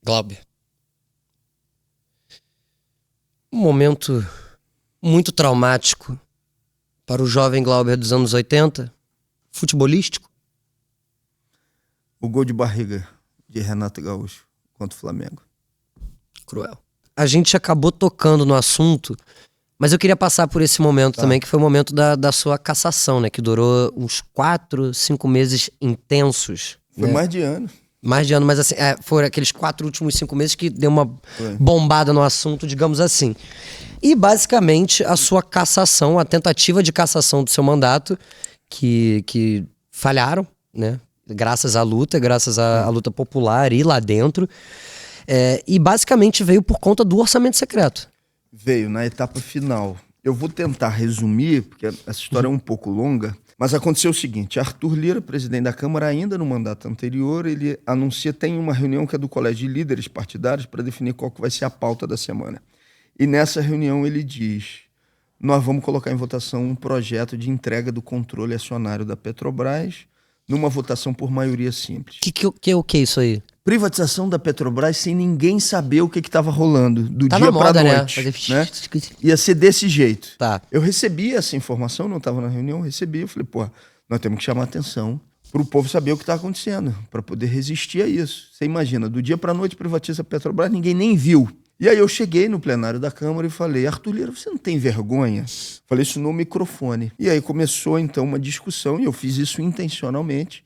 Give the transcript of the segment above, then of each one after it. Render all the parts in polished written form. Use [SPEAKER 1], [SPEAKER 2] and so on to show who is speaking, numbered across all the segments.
[SPEAKER 1] Glauber. Um momento muito traumático para o jovem Glauber dos anos 80, futebolístico.
[SPEAKER 2] O gol de barriga de Renato Gaúcho contra o Flamengo.
[SPEAKER 1] Cruel. A gente acabou tocando no assunto, mas eu queria passar por esse momento também, que foi o momento da sua cassação, né? Que durou uns 4, 5 meses intensos.
[SPEAKER 2] Foi
[SPEAKER 1] né?
[SPEAKER 2] mais de ano.
[SPEAKER 1] Mais de ano, mas assim, foram aqueles 4 últimos 5 meses que deu uma bombada no assunto, digamos assim. E basicamente a sua cassação, a tentativa de cassação do seu mandato, que falharam, né? Graças à luta, graças à luta popular e lá dentro. E basicamente veio por conta do orçamento secreto.
[SPEAKER 2] Veio na etapa final. Eu vou tentar resumir, porque essa história é um pouco longa, mas aconteceu o seguinte: Arthur Lira, presidente da Câmara, ainda no mandato anterior, ele anuncia, tem uma reunião que é do Colégio de Líderes Partidários para definir qual que vai ser a pauta da semana. E nessa reunião ele diz: nós vamos colocar em votação um projeto de entrega do controle acionário da Petrobras numa votação por maioria simples.
[SPEAKER 1] O que é isso aí?
[SPEAKER 2] Privatização da Petrobras sem ninguém saber o que estava rolando, do
[SPEAKER 1] Tá
[SPEAKER 2] dia
[SPEAKER 1] na moda,
[SPEAKER 2] para
[SPEAKER 1] né?
[SPEAKER 2] noite. Né? Ia ser desse jeito.
[SPEAKER 1] Tá.
[SPEAKER 2] Eu recebi essa informação, não estava na reunião, recebi. Eu falei, pô, nós temos que chamar atenção para o povo saber o que está acontecendo, para poder resistir a isso. Você imagina, do dia para noite privatiza a Petrobras, ninguém nem viu. E aí eu cheguei no plenário da Câmara e falei: Arthur Lira, você não tem vergonha? Falei isso no microfone. E aí começou então uma discussão, e eu fiz isso intencionalmente,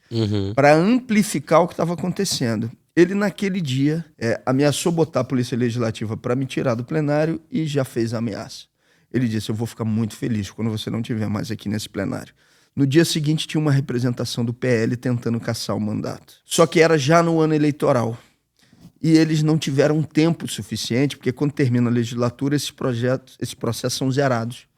[SPEAKER 2] para amplificar o que estava acontecendo. Ele naquele dia ameaçou botar a Polícia Legislativa para me tirar do plenário e já fez a ameaça. Ele disse: eu vou ficar muito feliz quando você não estiver mais aqui nesse plenário. No dia seguinte tinha uma representação do PL tentando cassar o mandato. Só que era já no ano eleitoral. E eles não tiveram tempo suficiente, porque quando termina a legislatura, esses processos são zerados.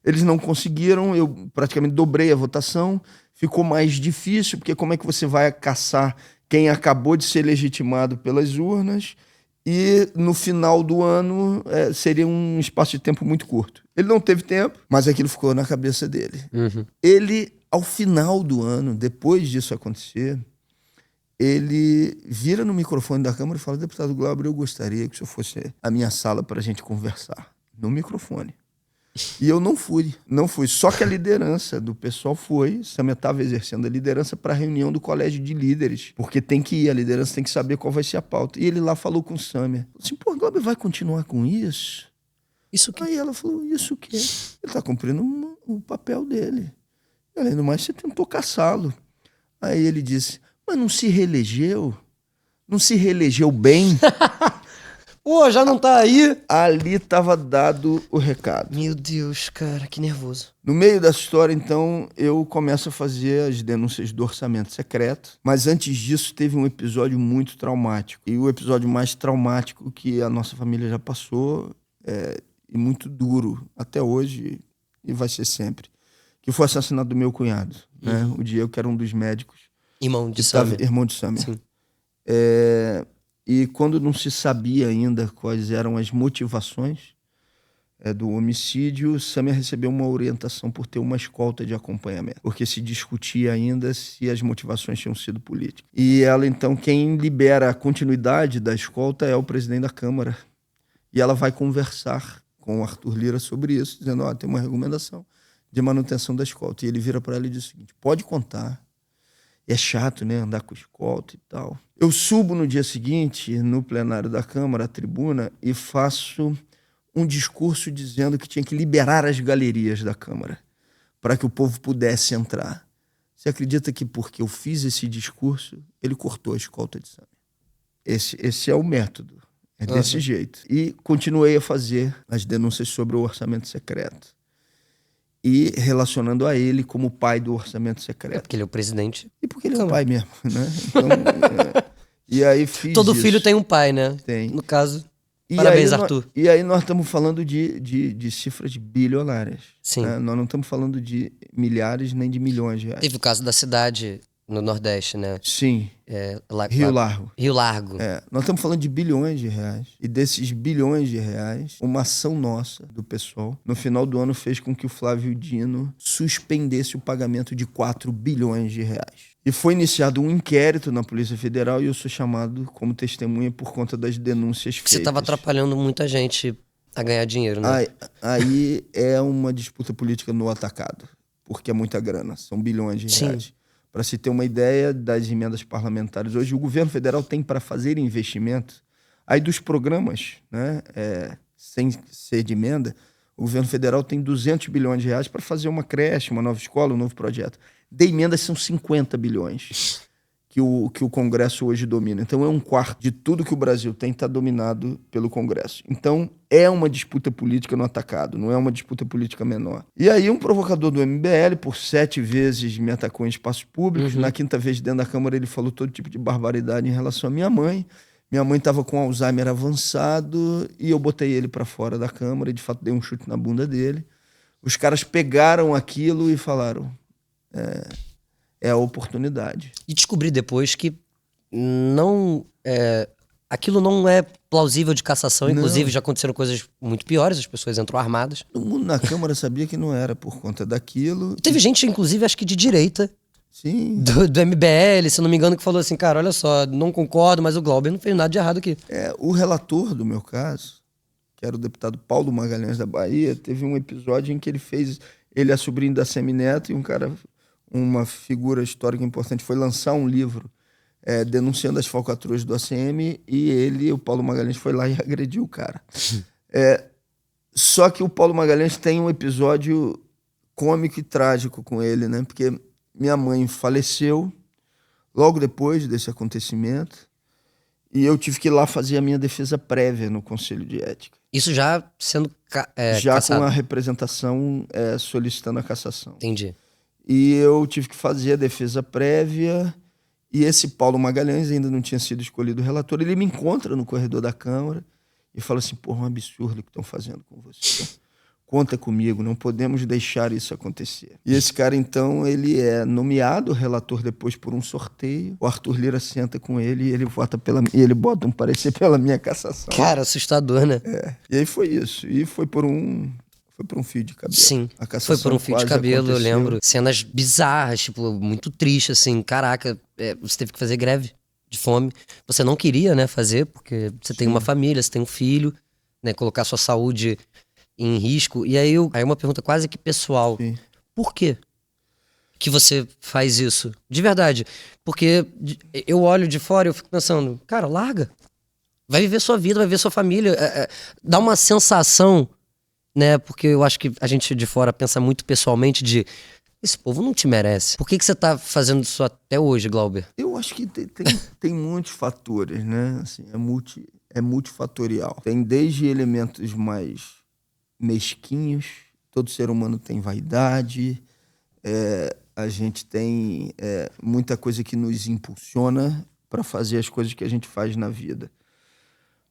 [SPEAKER 2] Eles não conseguiram, eu praticamente dobrei a votação, ficou mais difícil, porque como é que você vai caçar quem acabou de ser legitimado pelas urnas e no final do ano seria um espaço de tempo muito curto. Ele não teve tempo, mas aquilo ficou na cabeça dele. Ele, ao final do ano, depois disso acontecer, ele vira no microfone da Câmara e fala: deputado Glauber, eu gostaria que o senhor fosse à minha sala para a gente conversar. No microfone. E eu não fui. Só que a liderança do pessoal foi. Samia estava exercendo a liderança para a reunião do Colégio de Líderes. Porque tem que ir, a liderança tem que saber qual vai ser a pauta. E ele lá falou com o Samia. Assim, pô, Glauber vai continuar com isso?
[SPEAKER 1] Isso que...
[SPEAKER 2] Aí ela falou: isso o quê? Ele está cumprindo o papel dele. Além do mais, você tentou caçá-lo. Aí ele disse: mas não se reelegeu? Não se reelegeu bem?
[SPEAKER 1] Pô, já não tá aí?
[SPEAKER 2] Ali estava dado o recado.
[SPEAKER 1] Meu Deus, cara, que nervoso.
[SPEAKER 2] No meio dessa história, então, eu começo a fazer as denúncias do orçamento secreto. Mas antes disso, teve um episódio muito traumático. E o episódio mais traumático que a nossa família já passou, e muito duro até hoje, e vai ser sempre, que foi o assassinato do meu cunhado. Né? O Diego, que era um dos médicos.
[SPEAKER 1] Irmão de Samia.
[SPEAKER 2] Irmão de Samia. E quando não se sabia ainda quais eram as motivações do homicídio, Samia recebeu uma orientação por ter uma escolta de acompanhamento, porque se discutia ainda se as motivações tinham sido políticas. E ela, então, quem libera a continuidade da escolta é o presidente da Câmara. E ela vai conversar com o Arthur Lira sobre isso, dizendo: tem uma recomendação de manutenção da escolta. E ele vira para ela e diz o seguinte: pode contar. É chato, né, andar com escolta e tal. Eu subo no dia seguinte, no plenário da Câmara, a tribuna, e faço um discurso dizendo que tinha que liberar as galerias da Câmara para que o povo pudesse entrar. Você acredita que porque eu fiz esse discurso, ele cortou a escolta de Samia? Esse é o método. É desse jeito. E continuei a fazer as denúncias sobre o orçamento secreto. E relacionando a ele como pai do orçamento secreto.
[SPEAKER 1] Porque ele é o presidente.
[SPEAKER 2] E porque ele é o pai mesmo, né? Então, e aí fiz
[SPEAKER 1] Todo
[SPEAKER 2] isso.
[SPEAKER 1] filho tem um pai, né?
[SPEAKER 2] Tem.
[SPEAKER 1] No caso, parabéns, Arthur.
[SPEAKER 2] E aí nós estamos falando de cifras bilionárias.
[SPEAKER 1] Sim.
[SPEAKER 2] Né? Nós não estamos falando de milhares nem de milhões de reais.
[SPEAKER 1] Teve o caso da cidade no Nordeste, né?
[SPEAKER 2] Sim.
[SPEAKER 1] Lá,
[SPEAKER 2] Rio Largo.
[SPEAKER 1] Rio Largo.
[SPEAKER 2] Nós estamos falando de bilhões de reais. E desses bilhões de reais, uma ação nossa, do PSOL, no final do ano fez com que o Flávio Dino suspendesse o pagamento de 4 bilhões de reais. E foi iniciado um inquérito na Polícia Federal e eu sou chamado como testemunha por conta das denúncias feitas.
[SPEAKER 1] Você estava atrapalhando muita gente a ganhar dinheiro, né?
[SPEAKER 2] Aí é uma disputa política no atacado, porque é muita grana, são bilhões de reais. Para se ter uma ideia das emendas parlamentares, hoje o governo federal tem para fazer investimento, aí dos programas, né, sem ser de emenda, o governo federal tem 200 bilhões de reais para fazer uma creche, uma nova escola, um novo projeto. De emendas são 50 bilhões que o Congresso hoje domina. Então, 1/4 de tudo que o Brasil tem está dominado pelo Congresso. Então, é uma disputa política no atacado, não é uma disputa política menor. E aí, um provocador do MBL, por 7 vezes me atacou em espaços públicos. Na 5ª vez, dentro da Câmara, ele falou todo tipo de barbaridade em relação à minha mãe. Minha mãe estava com Alzheimer avançado e eu botei ele para fora da Câmara e, de fato, dei um chute na bunda dele. Os caras pegaram aquilo e falaram... É a oportunidade.
[SPEAKER 1] E descobri depois que aquilo não é plausível de cassação. Não. Inclusive, já aconteceram coisas muito piores, as pessoas entram armadas.
[SPEAKER 2] Todo mundo na Câmara sabia que não era por conta daquilo.
[SPEAKER 1] E teve gente, inclusive, acho que de direita.
[SPEAKER 2] Sim.
[SPEAKER 1] Do MBL, se não me engano, que falou assim, cara, olha só, não concordo, mas o Glauber não fez nada de errado aqui.
[SPEAKER 2] O relator do meu caso, que era o deputado Paulo Magalhães da Bahia, teve um episódio em que ele é sobrinho da Semineto e uma figura histórica importante, foi lançar um livro denunciando as falcatruas do ACM e o Paulo Magalhães, foi lá e agrediu o cara. Só que o Paulo Magalhães tem um episódio cômico e trágico com ele, né? Porque minha mãe faleceu logo depois desse acontecimento e eu tive que ir lá fazer a minha defesa prévia no Conselho de Ética.
[SPEAKER 1] Isso já sendo
[SPEAKER 2] já
[SPEAKER 1] cassado.
[SPEAKER 2] Com a representação solicitando a cassação.
[SPEAKER 1] Entendi.
[SPEAKER 2] E eu tive que fazer a defesa prévia e esse Paulo Magalhães ainda não tinha sido escolhido relator. Ele me encontra no corredor da Câmara e fala assim, porra, um absurdo o que estão fazendo com você. Conta comigo, não podemos deixar isso acontecer. E esse cara, então, ele é nomeado relator depois por um sorteio. O Arthur Lira senta com ele e ele bota um parecer pela minha cassação.
[SPEAKER 1] Cara, assustador, né?
[SPEAKER 2] E aí foi isso. E foi por um fio de cabelo.
[SPEAKER 1] Sim, foi por um fio de cabelo, eu lembro. Cenas bizarras, tipo, muito triste, assim. Caraca, você teve que fazer greve de fome. Você não queria, né, fazer, porque você tem uma família, você tem um filho, né, colocar sua saúde em risco. E aí uma pergunta quase que pessoal.
[SPEAKER 2] Sim.
[SPEAKER 1] Por quê que você faz isso? De verdade. Porque eu olho de fora e eu fico pensando, cara, larga. Vai viver sua vida, vai viver sua família. Dá uma sensação... né? Porque eu acho que a gente de fora pensa muito pessoalmente de esse povo não te merece. Por que você tá fazendo isso até hoje, Glauber?
[SPEAKER 2] Eu acho que tem muitos fatores, né? Assim, é multifatorial. Tem desde elementos mais mesquinhos, todo ser humano tem vaidade, a gente tem muita coisa que nos impulsiona para fazer as coisas que a gente faz na vida.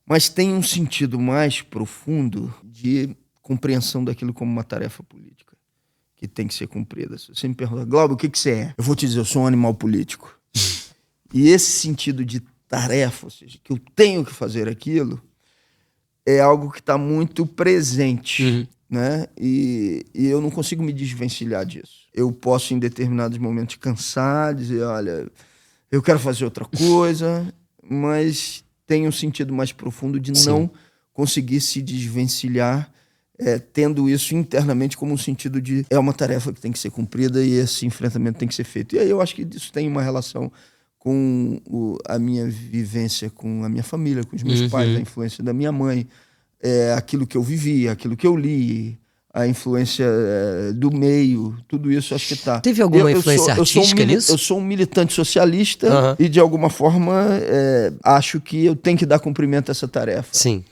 [SPEAKER 2] Mas tem um sentido mais profundo de compreensão daquilo como uma tarefa política que tem que ser cumprida. Se você me pergunta, Glauber, o que você é? Eu vou te dizer, eu sou um animal político. E esse sentido de tarefa, ou seja, que eu tenho que fazer aquilo, é algo que está muito presente, né? E eu não consigo me desvencilhar disso. Eu posso, em determinados momentos, cansar, dizer, olha, eu quero fazer outra coisa, mas tem um sentido mais profundo de não conseguir se desvencilhar tendo isso internamente como um sentido de uma tarefa que tem que ser cumprida e esse enfrentamento tem que ser feito. E aí eu acho que isso tem uma relação com a minha vivência com a minha família, com os meus pais, a influência da minha mãe, aquilo que eu vivi, aquilo que eu li, a influência do meio, tudo isso acho que tá.
[SPEAKER 1] Teve alguma influência artística nisso?
[SPEAKER 2] Eu sou um militante socialista e de alguma forma acho que eu tenho que dar cumprimento a essa tarefa.
[SPEAKER 1] Sim.